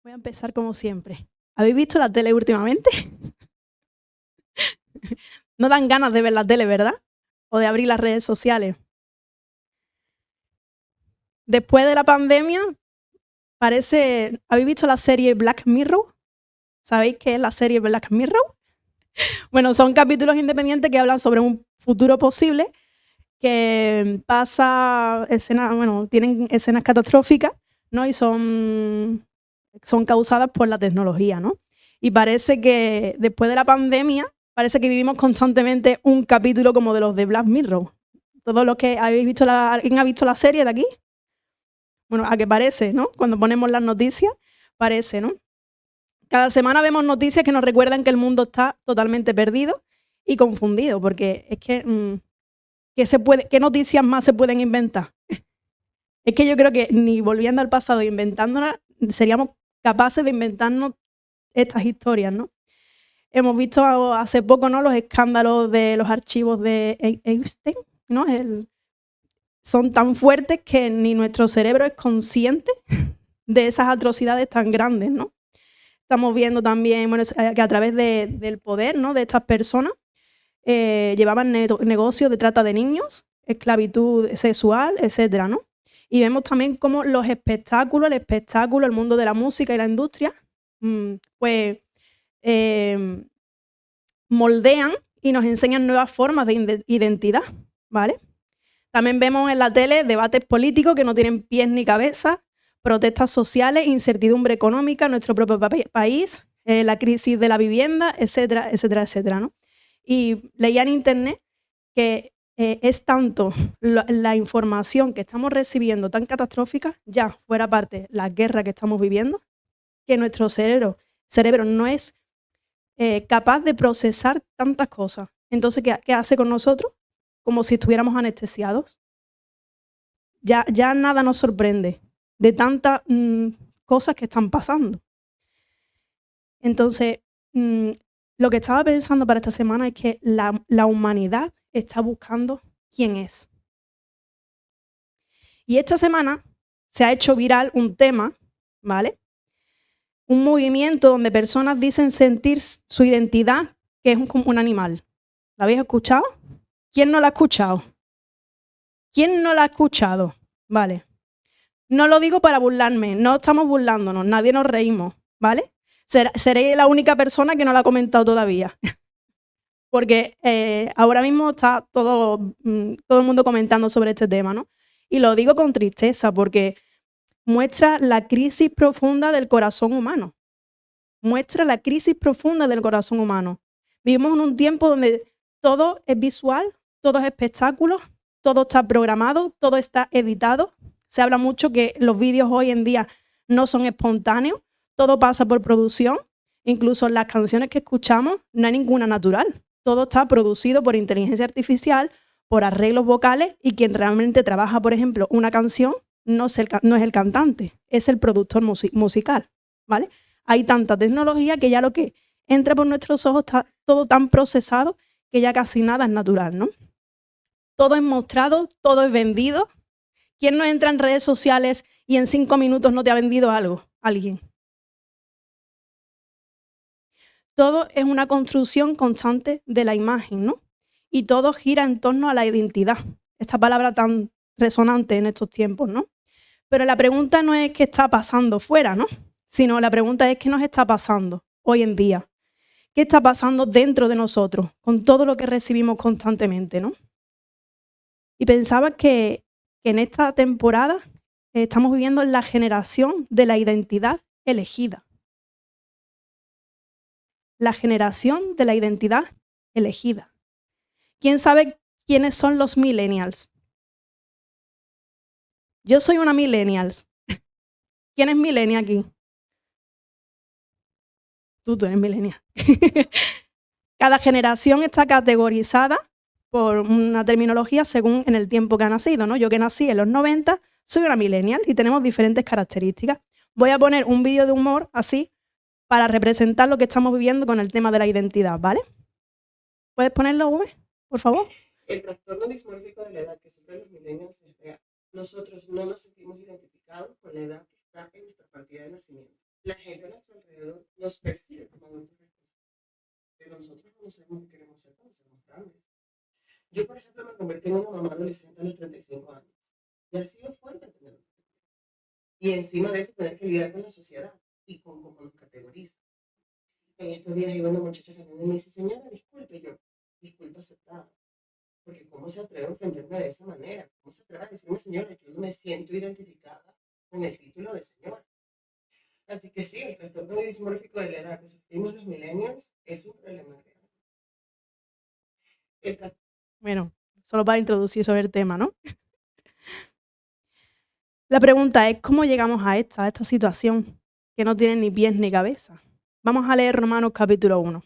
Voy a empezar como siempre. ¿Habéis visto la tele últimamente? No dan ganas de ver la tele, ¿verdad? O de abrir las redes sociales. Después de la pandemia, parece... ¿Habéis visto la serie Black Mirror? ¿Sabéis qué es la serie Black Mirror? Bueno, son capítulos independientes que hablan sobre un futuro posible que pasa escenas, bueno, tienen escenas catastróficas, ¿no? Y son causadas por la tecnología, ¿no? Y parece que después de la pandemia, parece que vivimos constantemente un capítulo como de los de Black Mirror. Todos los que habéis visto ¿alguien ha visto la serie de aquí? Bueno, a qué parece, ¿no? Cuando ponemos las noticias, parece, ¿no? Cada semana vemos noticias que nos recuerdan que el mundo está totalmente perdido y confundido, porque es que ¿qué noticias más se pueden inventar? Es que yo creo que ni volviendo al pasado e inventándolas, seríamos capaces de inventarnos estas historias, ¿no? Hemos visto hace poco, ¿no?, los escándalos de los archivos de Epstein, ¿no? Son tan fuertes que ni nuestro cerebro es consciente de esas atrocidades tan grandes, ¿no? Estamos viendo también, bueno, que a través del poder, ¿no?, de estas personas llevaban negocios de trata de niños, esclavitud sexual, etcétera, ¿no? Y vemos también cómo el espectáculo, el mundo de la música y la industria, pues moldean y nos enseñan nuevas formas de identidad, ¿vale? También vemos en la tele debates políticos que no tienen pies ni cabeza, protestas sociales, incertidumbre económica en nuestro propio país, la crisis de la vivienda, etcétera, etcétera, etcétera, ¿no? Y leía en internet que es tanto la información que estamos recibiendo tan catastrófica, ya fuera parte la guerra que estamos viviendo, que nuestro cerebro no es capaz de procesar tantas cosas. Entonces, ¿qué hace con nosotros? Como si estuviéramos anestesiados. Ya nada nos sorprende de tantas cosas que están pasando. Entonces, lo que estaba pensando para esta semana es que la humanidad está buscando quién es. Y esta semana se ha hecho viral un tema, ¿vale? Un movimiento donde personas dicen sentir su identidad que es como un animal. ¿La habéis escuchado? ¿Quién no la ha escuchado? ¿Quién no la ha escuchado? Vale. No lo digo para burlarme, no estamos burlándonos, nadie nos reímos, ¿vale? Seré la única persona que no la ha comentado todavía. Porque ahora mismo está todo el mundo comentando sobre este tema, ¿no? Y lo digo con tristeza porque muestra la crisis profunda del corazón humano. Muestra la crisis profunda del corazón humano. Vivimos en un tiempo donde todo es visual, todo es espectáculo, todo está programado, todo está editado. Se habla mucho que los vídeos hoy en día no son espontáneos, todo pasa por producción. Incluso las canciones que escuchamos no hay ninguna natural. Todo está producido por inteligencia artificial, por arreglos vocales, y quien realmente trabaja, por ejemplo, una canción no es el cantante, es el productor musical, ¿vale? Hay tanta tecnología que ya lo que entra por nuestros ojos está todo tan procesado que ya casi nada es natural, ¿no? Todo es mostrado, todo es vendido. ¿Quién no entra en redes sociales y en 5 minutos no te ha vendido algo? Alguien. Todo es una construcción constante de la imagen, ¿no? Y todo gira en torno a la identidad. Esta palabra tan resonante en estos tiempos, ¿no? Pero la pregunta no es qué está pasando fuera, ¿no? Sino la pregunta es qué nos está pasando hoy en día. ¿Qué está pasando dentro de nosotros con todo lo que recibimos constantemente, ¿no? Y pensaba que en esta temporada estamos viviendo la generación de la identidad elegida. La generación de la identidad elegida. ¿Quién sabe quiénes son los millennials? Yo soy una millennials. ¿Quién es millennial aquí? Tú eres millennial. Cada generación está categorizada por una terminología según en el tiempo que ha nacido, ¿no? Yo que nací en los 90, soy una millennial y tenemos diferentes características. Voy a poner un vídeo de humor así para representar lo que estamos viviendo con el tema de la identidad, ¿vale? ¿Puedes ponerlo, Uwe, por favor? El trastorno dismórfico de la edad que sufren los millennials es real. Nosotros no nos sentimos identificados con la edad que está en nuestra partida de nacimiento. La gente a nuestro alrededor nos percibe como adultos responsables, pero nosotros no sabemos qué queremos ser cuando seamos grandes. Yo, por ejemplo, me convertí en una mamá adolescente a los 35 años y ha sido fuerte tenerlo. Y encima de eso tener que lidiar con la sociedad y con cómo nos categoriza. En estos días iba una muchacha que me dice, señora, disculpe, yo, disculpa aceptada, porque cómo se atreve a ofenderme de esa manera, cómo se atreve a decirme, señora, yo no me siento identificada con el título de señora. Así que sí, el trastorno dismórfico de la edad que sufrimos los millennials es un problema real. Bueno, solo para introducir sobre el tema, ¿no? La pregunta es, ¿cómo llegamos a esta situación que no tiene ni pies ni cabeza? Vamos a leer Romanos capítulo 1.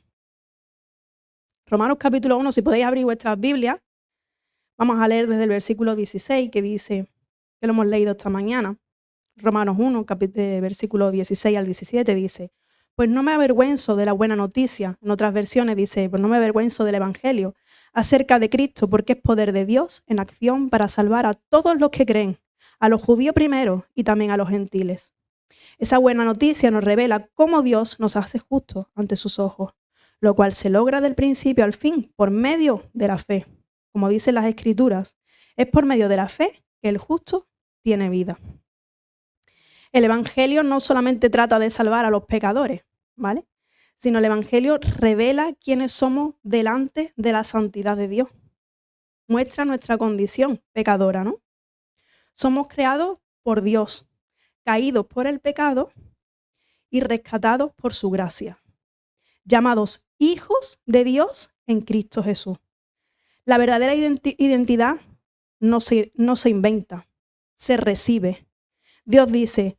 Romanos capítulo 1, si podéis abrir vuestras Biblias, vamos a leer desde el versículo 16, que dice, que lo hemos leído esta mañana. Romanos 1, versículo 16 al 17 dice, pues no me avergüenzo de la buena noticia. En otras versiones dice, pues no me avergüenzo del evangelio acerca de Cristo, porque es poder de Dios en acción para salvar a todos los que creen, a los judíos primero y también a los gentiles. Esa buena noticia nos revela cómo Dios nos hace justos ante sus ojos, lo cual se logra del principio al fin por medio de la fe. Como dicen las Escrituras, es por medio de la fe que el justo tiene vida. El evangelio no solamente trata de salvar a los pecadores, ¿vale? Sino el evangelio revela quiénes somos delante de la santidad de Dios. Muestra nuestra condición pecadora, ¿no? Somos creados por Dios, caídos por el pecado y rescatados por su gracia, llamados hijos de Dios en Cristo Jesús. La verdadera identidad no se inventa, se recibe. Dios dice,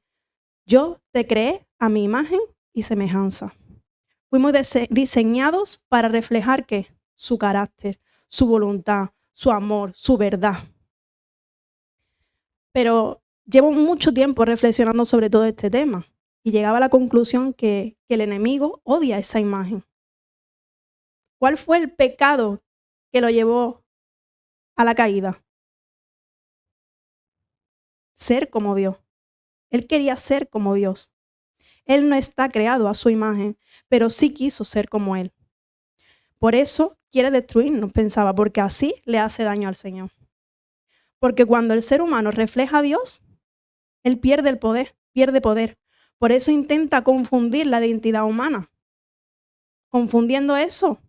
yo te creé a mi imagen y semejanza. Fuimos diseñados para reflejar ¿qué? Su carácter, su voluntad, su amor, su verdad. Pero llevo mucho tiempo reflexionando sobre todo este tema y llegaba a la conclusión que el enemigo odia esa imagen. ¿Cuál fue el pecado que lo llevó a la caída? Ser como Dios. Él quería ser como Dios. Él no está creado a su imagen, pero sí quiso ser como Él. Por eso quiere destruirnos, pensaba, porque así le hace daño al Señor. Porque cuando el ser humano refleja a Dios, él pierde el poder, pierde poder. Por eso intenta confundir la identidad humana. Confundiendo eso,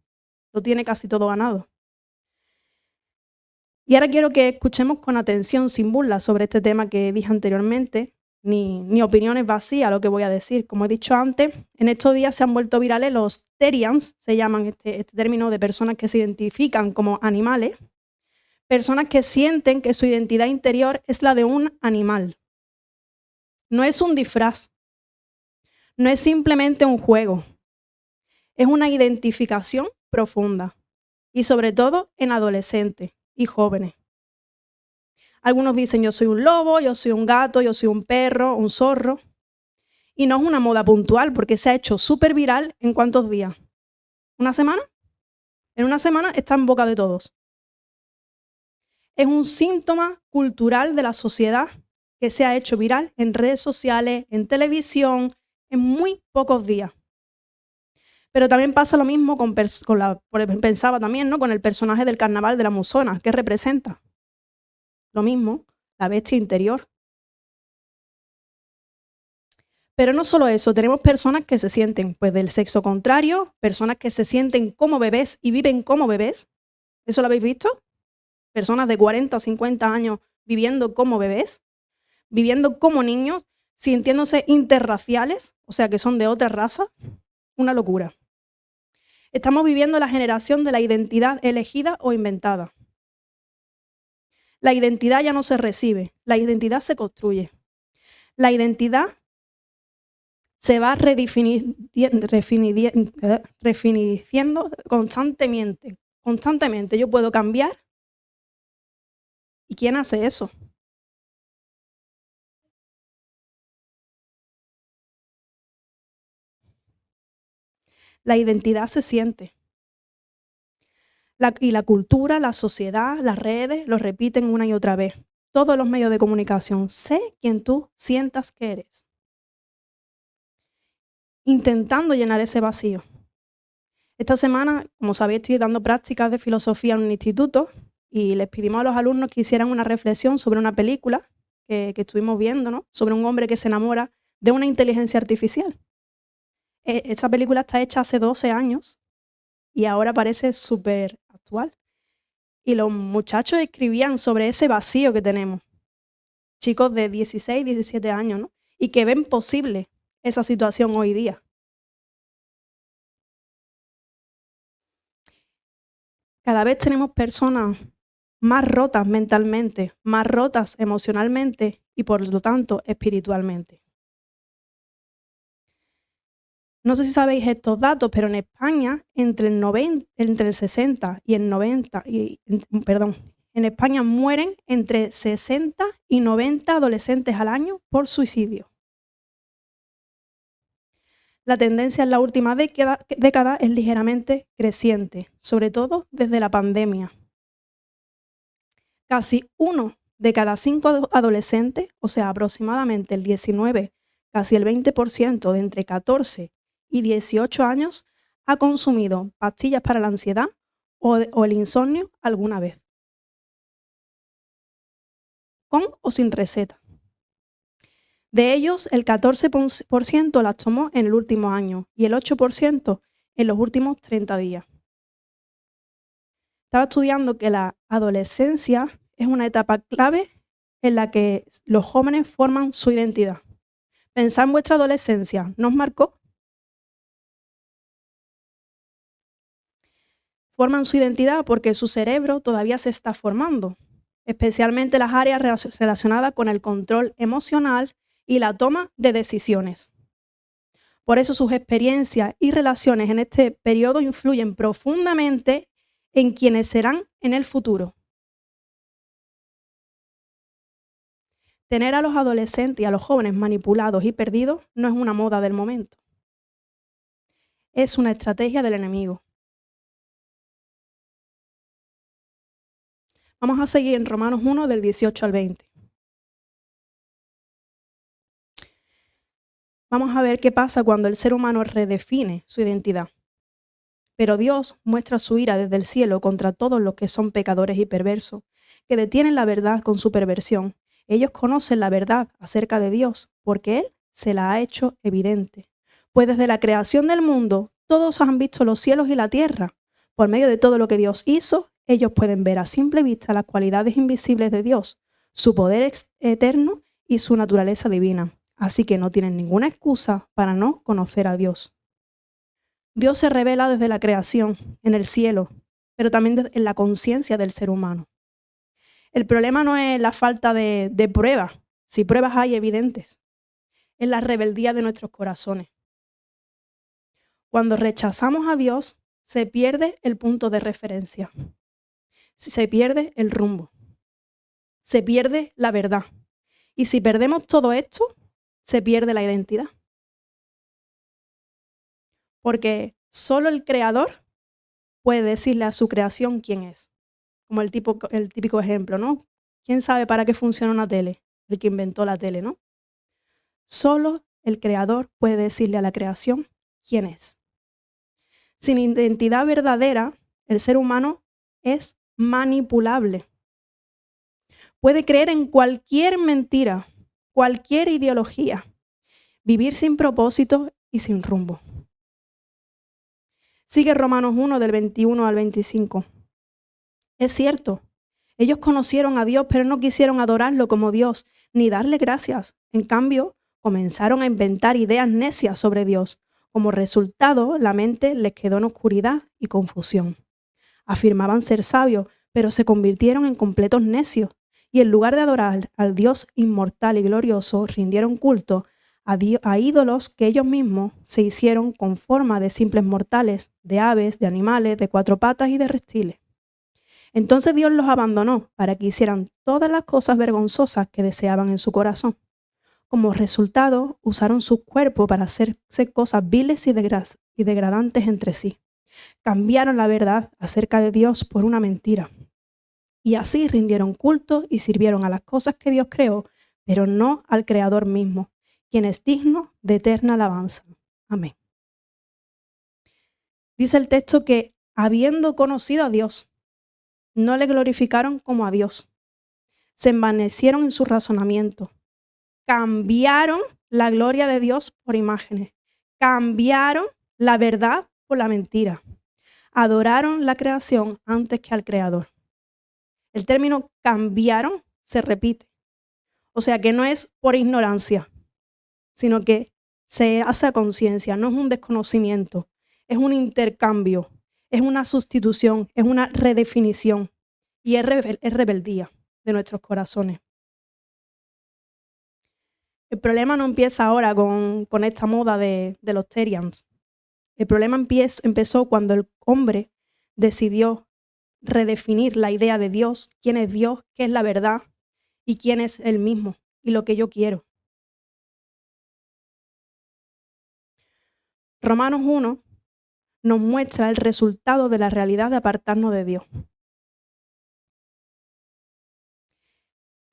lo tiene casi todo ganado. Y ahora quiero que escuchemos con atención, sin burla, sobre este tema que dije anteriormente, ni opiniones vacías lo que voy a decir. Como he dicho antes, en estos días se han vuelto virales los Therians, se llaman este término de personas que se identifican como animales, personas que sienten que su identidad interior es la de un animal. No es un disfraz, no es simplemente un juego, es una identificación profunda y sobre todo en adolescentes y jóvenes. Algunos dicen yo soy un lobo, yo soy un gato, yo soy un perro, un zorro. Y no es una moda puntual porque se ha hecho súper viral en ¿cuántos días? ¿Una semana? En una semana está en boca de todos. Es un síntoma cultural de la sociedad que se ha hecho viral en redes sociales, en televisión, en muy pocos días. Pero también pasa lo mismo pensaba también, ¿no? Con el personaje del carnaval de la Musona. ¿Qué representa? Lo mismo, la bestia interior. Pero no solo eso, tenemos personas que se sienten pues, del sexo contrario, personas que se sienten como bebés y viven como bebés. ¿Eso lo habéis visto? Personas de 40, 50 años viviendo como bebés, viviendo como niños, sintiéndose interraciales, o sea que son de otra raza. Una locura. Estamos viviendo la generación de la identidad elegida o inventada. La identidad ya no se recibe, la identidad se construye. La identidad se va redefiniendo constantemente. Constantemente yo puedo cambiar. ¿Y quién hace eso? La identidad se siente. Y la cultura, la sociedad, las redes lo repiten una y otra vez. Todos los medios de comunicación. Sé quién tú sientas que eres. intentando llenar ese vacío. Esta semana, como sabéis, estoy dando prácticas de filosofía en un instituto y les pedimos a los alumnos que hicieran una reflexión sobre una película que estuvimos viendo, ¿no? Sobre un hombre que se enamora de una inteligencia artificial. Esa película está hecha hace 12 años y ahora parece súper actual. Y los muchachos escribían sobre ese vacío que tenemos. Chicos de 16, 17 años, ¿no? Y que ven posible esa situación hoy día. Cada vez tenemos personas más rotas mentalmente, más rotas emocionalmente y por lo tanto espiritualmente. No sé si sabéis estos datos, pero en España entre el 60 y el 90, en España mueren entre 60 y 90 adolescentes al año por suicidio. La tendencia en la última década es ligeramente creciente, sobre todo desde la pandemia. Casi 1 de cada 5 adolescentes, o sea, aproximadamente el 19, casi el 20% de entre 14 y 18 años, ha consumido pastillas para la ansiedad o el insomnio alguna vez, con o sin receta. De ellos, el 14% las tomó en el último año y el 8% en los últimos 30 días. Estaba estudiando que la adolescencia es una etapa clave en la que los jóvenes forman su identidad. Pensad en vuestra adolescencia, ¿nos marcó? Forman su identidad porque su cerebro todavía se está formando, especialmente las áreas relacionadas con el control emocional y la toma de decisiones. Por eso sus experiencias y relaciones en este periodo influyen profundamente en quienes serán en el futuro. Tener a los adolescentes y a los jóvenes manipulados y perdidos no es una moda del momento. Es una estrategia del enemigo. Vamos a seguir en Romanos 1, del 18 al 20. Vamos a ver qué pasa cuando el ser humano redefine su identidad. Pero Dios muestra su ira desde el cielo contra todos los que son pecadores y perversos, que detienen la verdad con su perversión. Ellos conocen la verdad acerca de Dios, porque Él se la ha hecho evidente. Pues desde la creación del mundo, todos han visto los cielos y la tierra. Por medio de todo lo que Dios hizo, ellos pueden ver a simple vista las cualidades invisibles de Dios, su poder eterno y su naturaleza divina. Así que no tienen ninguna excusa para no conocer a Dios. Dios se revela desde la creación, en el cielo, pero también en la conciencia del ser humano. El problema no es la falta de pruebas, si pruebas hay evidentes, es la rebeldía de nuestros corazones. Cuando rechazamos a Dios, se pierde el punto de referencia, se pierde el rumbo, se pierde la verdad. Y si perdemos todo esto, se pierde la identidad. Porque solo el creador puede decirle a su creación quién es. Como el típico ejemplo, ¿no? ¿Quién sabe para qué funciona una tele? El que inventó la tele, ¿no? Solo el creador puede decirle a la creación quién es. Sin identidad verdadera, el ser humano es manipulable. Puede creer en cualquier mentira, cualquier ideología, vivir sin propósito y sin rumbo. Sigue Romanos 1, del 21 al 25. Es cierto, ellos conocieron a Dios, pero no quisieron adorarlo como Dios, ni darle gracias. En cambio, comenzaron a inventar ideas necias sobre Dios. Como resultado, la mente les quedó en oscuridad y confusión. Afirmaban ser sabios, pero se convirtieron en completos necios. Y en lugar de adorar al Dios inmortal y glorioso, rindieron culto a ídolos que ellos mismos se hicieron con forma de simples mortales, de aves, de animales, de cuatro patas y de reptiles. Entonces Dios los abandonó para que hicieran todas las cosas vergonzosas que deseaban en su corazón. Como resultado, usaron su cuerpo para hacerse cosas viles y degradantes entre sí. Cambiaron la verdad acerca de Dios por una mentira. Y así rindieron culto y sirvieron a las cosas que Dios creó, pero no al Creador mismo, quien es digno de eterna alabanza. Amén. Dice el texto que habiendo conocido a Dios, no le glorificaron como a Dios. Se envanecieron en su razonamiento. Cambiaron la gloria de Dios por imágenes. Cambiaron la verdad por la mentira. Adoraron la creación antes que al Creador. El término cambiaron se repite. O sea que no es por ignorancia, sino que se hace a conciencia, no es un desconocimiento, es un intercambio, es una sustitución, es una redefinición y es rebeldía de nuestros corazones. El problema no empieza ahora con esta moda de los Terians. El problema empezó cuando el hombre decidió redefinir la idea de Dios, quién es Dios, qué es la verdad y quién es Él mismo y lo que yo quiero. Romanos 1 nos muestra el resultado de la realidad de apartarnos de Dios.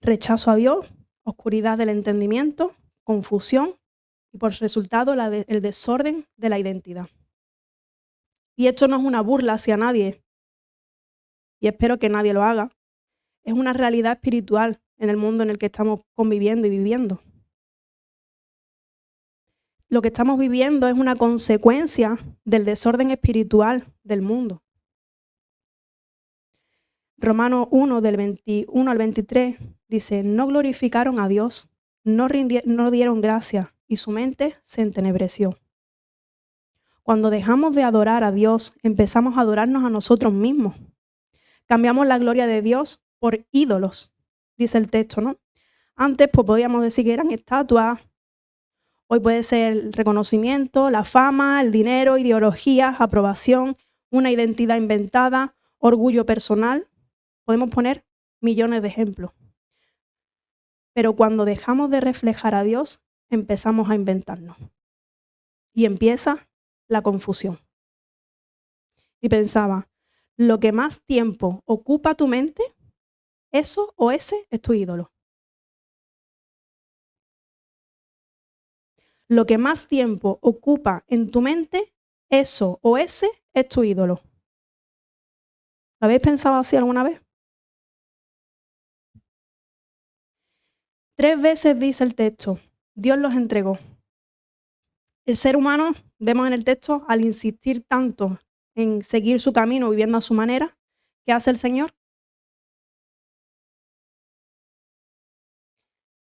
Rechazo a Dios, oscuridad del entendimiento, confusión y por resultado el desorden de la identidad. Y esto no es una burla hacia nadie, y espero que nadie lo haga. Es una realidad espiritual en el mundo en el que estamos conviviendo y viviendo. Lo que estamos viviendo es una consecuencia del desorden espiritual del mundo. Romanos 1, del 21 al 23, dice, no glorificaron a Dios, no dieron gracia y su mente se entenebreció. Cuando dejamos de adorar a Dios, empezamos a adorarnos a nosotros mismos. Cambiamos la gloria de Dios por ídolos, dice el texto, ¿no? Antes pues podíamos decir que eran estatuas, hoy puede ser el reconocimiento, la fama, el dinero, ideologías, aprobación, una identidad inventada, orgullo personal. Podemos poner millones de ejemplos. Pero cuando dejamos de reflejar a Dios, empezamos a inventarnos. Y empieza la confusión. Y pensaba, lo que más tiempo ocupa tu mente, eso o ese es tu ídolo. Lo que más tiempo ocupa en tu mente, eso o ese es tu ídolo. ¿Lo habéis pensado así alguna vez? 3 veces dice el texto, Dios los entregó. El ser humano, vemos en el texto, al insistir tanto en seguir su camino, viviendo a su manera, ¿qué hace el Señor?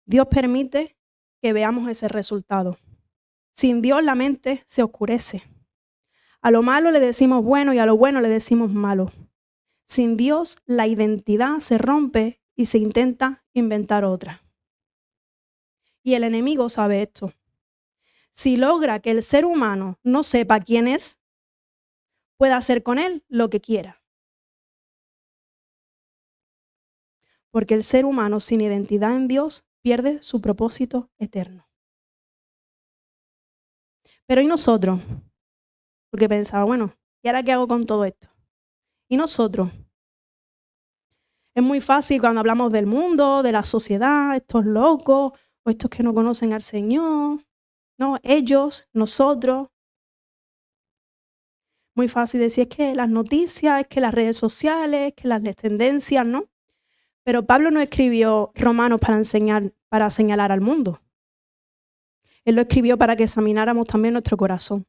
Dios permite que veamos ese resultado. Sin Dios la mente se oscurece. A lo malo le decimos bueno y a lo bueno le decimos malo. Sin Dios la identidad se rompe y se intenta inventar otra. Y el enemigo sabe esto. Si logra que el ser humano no sepa quién es, puede hacer con él lo que quiera. Porque el ser humano sin identidad en Dios pierde su propósito eterno. Pero ¿y nosotros? Porque pensaba, bueno, ¿y ahora qué hago con todo esto? ¿Y nosotros? Es muy fácil cuando hablamos del mundo, de la sociedad, estos locos o estos que no conocen al Señor. No, ellos, nosotros. Muy fácil decir, es que las noticias, es que las redes sociales, es que las tendencias, ¿no? Pero Pablo no escribió Romanos para señalar al mundo. Él lo escribió para que examináramos también nuestro corazón.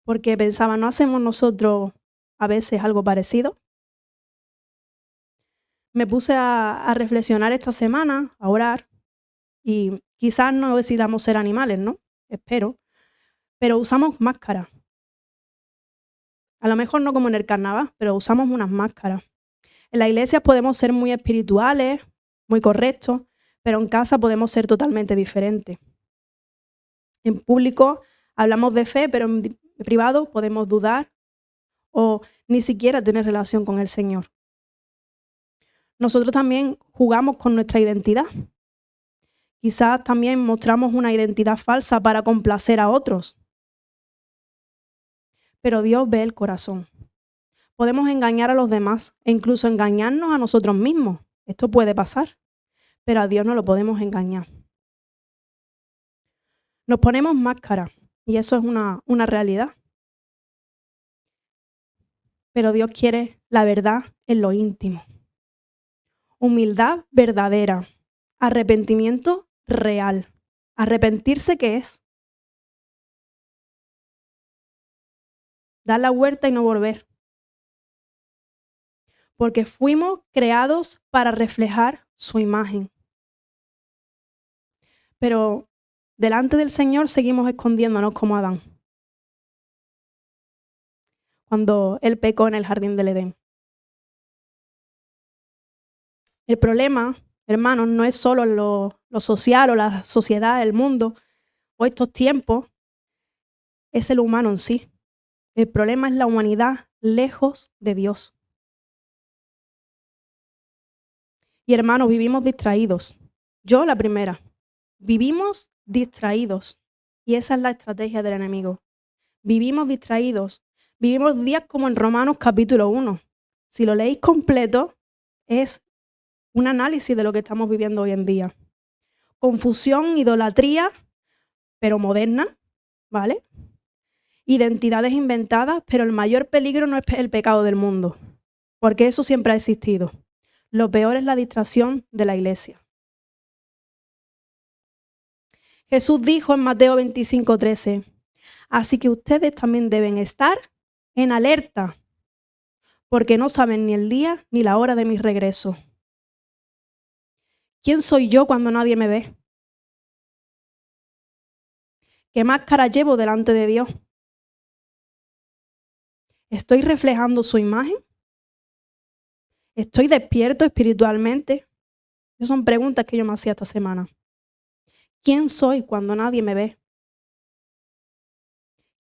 Porque pensaba, ¿no hacemos nosotros a veces algo parecido? Me puse a reflexionar esta semana, a orar, y quizás no decidamos ser animales, ¿no? Espero. Pero usamos máscaras. A lo mejor no como en el carnaval, pero usamos unas máscaras. En la iglesia podemos ser muy espirituales, muy correctos, pero en casa podemos ser totalmente diferentes. En público hablamos de fe, pero en privado podemos dudar o ni siquiera tener relación con el Señor. Nosotros también jugamos con nuestra identidad. Quizás también mostramos una identidad falsa para complacer a otros. Pero Dios ve el corazón. Podemos engañar a los demás e incluso engañarnos a nosotros mismos. Esto puede pasar, pero a Dios no lo podemos engañar. Nos ponemos máscara y eso es una realidad. pero Dios quiere la verdad en lo íntimo. Humildad verdadera, arrepentimiento real. ¿Arrepentirse qué es? Dar la vuelta y no volver. Porque fuimos creados para reflejar su imagen. Pero delante del Señor seguimos escondiéndonos como Adán, cuando Él pecó en el jardín del Edén. El problema, hermanos, no es solo lo social o la sociedad, el mundo o estos tiempos, es el humano en sí. El problema es la humanidad lejos de Dios. Y hermanos, vivimos distraídos. Yo la primera. Vivimos distraídos. Y esa es la estrategia del enemigo. Vivimos distraídos. Vivimos días como en Romanos capítulo 1. Si lo leéis completo, es un análisis de lo que estamos viviendo hoy en día. Confusión, idolatría, pero moderna, ¿vale? Identidades inventadas, pero el mayor peligro no es el pecado del mundo, porque eso siempre ha existido. Lo peor es la distracción de la iglesia. Jesús dijo en Mateo 25:13, así que ustedes también deben estar en alerta, porque no saben ni el día ni la hora de mi regreso. ¿Quién soy yo cuando nadie me ve? ¿Qué máscara llevo delante de Dios? ¿Estoy reflejando su imagen? ¿Estoy despierto espiritualmente? Esas son preguntas que yo me hacía esta semana. ¿Quién soy cuando nadie me ve?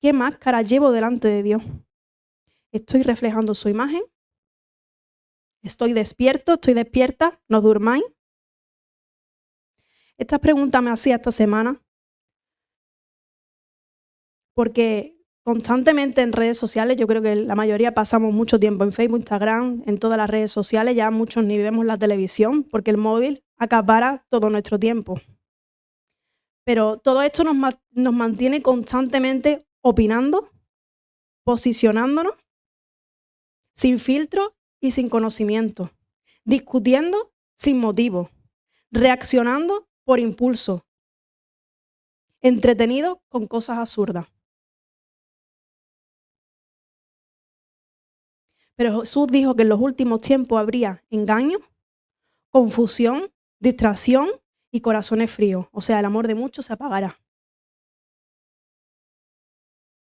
¿Qué máscara llevo delante de Dios? ¿Estoy reflejando su imagen? ¿Estoy despierto? ¿Estoy despierta? ¿No durmáis? Estas preguntas me hacía esta semana porque constantemente en redes sociales, yo creo que la mayoría pasamos mucho tiempo en Facebook, Instagram, en todas las redes sociales, ya muchos ni vemos la televisión porque el móvil acapara todo nuestro tiempo. Pero todo esto nos mantiene constantemente opinando, posicionándonos, sin filtro y sin conocimiento, discutiendo sin motivo, reaccionando por impulso, entretenido con cosas absurdas. Pero Jesús dijo que en los últimos tiempos habría engaño, confusión, distracción y corazones fríos. O sea, el amor de muchos se apagará.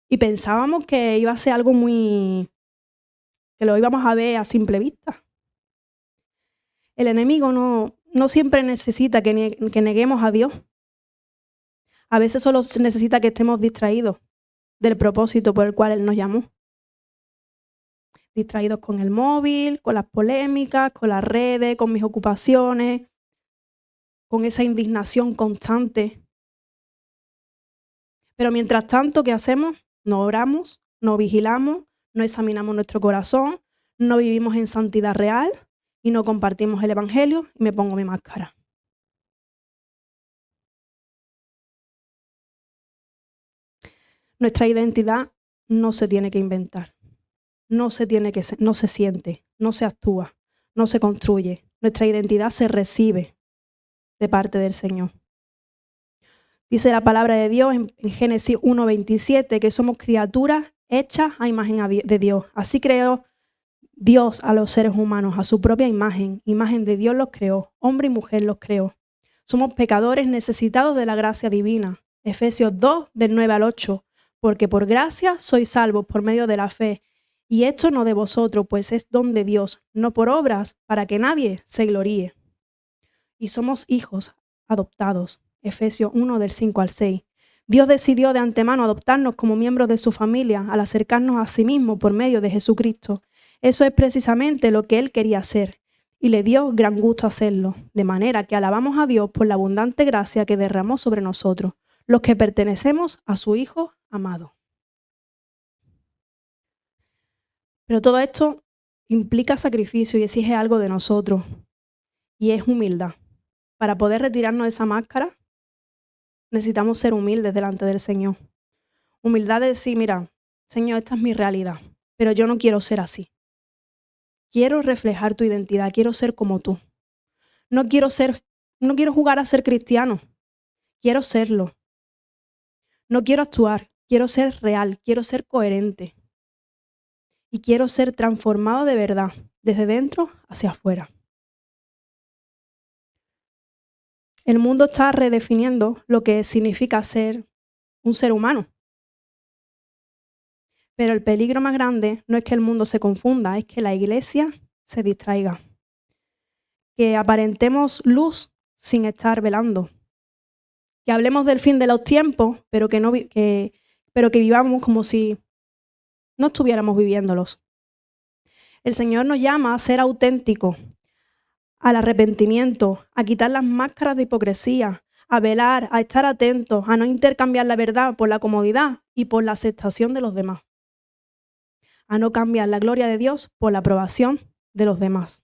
Y pensábamos que iba a ser algo que lo íbamos a ver a simple vista. El enemigo no siempre necesita que neguemos a Dios. A veces solo necesita que estemos distraídos del propósito por el cual Él nos llamó. Distraídos con el móvil, con las polémicas, con las redes, con mis ocupaciones, con esa indignación constante. Pero mientras tanto, ¿qué hacemos? No oramos, no vigilamos, no examinamos nuestro corazón, no vivimos en santidad real y no compartimos el evangelio y me pongo mi máscara. Nuestra identidad no se tiene que inventar, no se siente, no se actúa, no se construye. Nuestra identidad se recibe de parte del Señor. Dice la palabra de Dios en Génesis 1:27 que somos criaturas hechas a imagen de Dios. Así creó Dios a los seres humanos, a su propia imagen. Imagen de Dios los creó, hombre y mujer los creó. Somos pecadores necesitados de la gracia divina. Efesios 2, del 9 al 8. Porque por gracia sois salvos por medio de la fe. Y esto no de vosotros, pues es don de Dios, no por obras, para que nadie se gloríe. Y somos hijos adoptados. Efesios 1, del 5 al 6. Dios decidió de antemano adoptarnos como miembros de su familia al acercarnos a sí mismo por medio de Jesucristo. Eso es precisamente lo que Él quería hacer y le dio gran gusto hacerlo, de manera que alabamos a Dios por la abundante gracia que derramó sobre nosotros, los que pertenecemos a su Hijo amado. Pero todo esto implica sacrificio y exige algo de nosotros, y es humildad. Para poder retirarnos de esa máscara, necesitamos ser humildes delante del Señor. Humildad de decir, mira, Señor, esta es mi realidad. pero yo no quiero ser así. Quiero reflejar tu identidad, quiero ser como tú. No quiero jugar a ser cristiano, quiero serlo. No quiero actuar, quiero ser real, quiero ser coherente. Y quiero ser transformado de verdad, desde dentro hacia afuera. El mundo está redefiniendo lo que significa ser un ser humano. Pero el peligro más grande no es que el mundo se confunda, es que la iglesia se distraiga. Que aparentemos luz sin estar velando. Que hablemos del fin de los tiempos, pero que vivamos como si no estuviéramos viviéndolos. El Señor nos llama a ser auténticos, al arrepentimiento, a quitar las máscaras de hipocresía, a velar, a estar atentos, a no intercambiar la verdad por la comodidad y por la aceptación de los demás. A no cambiar la gloria de Dios por la aprobación de los demás.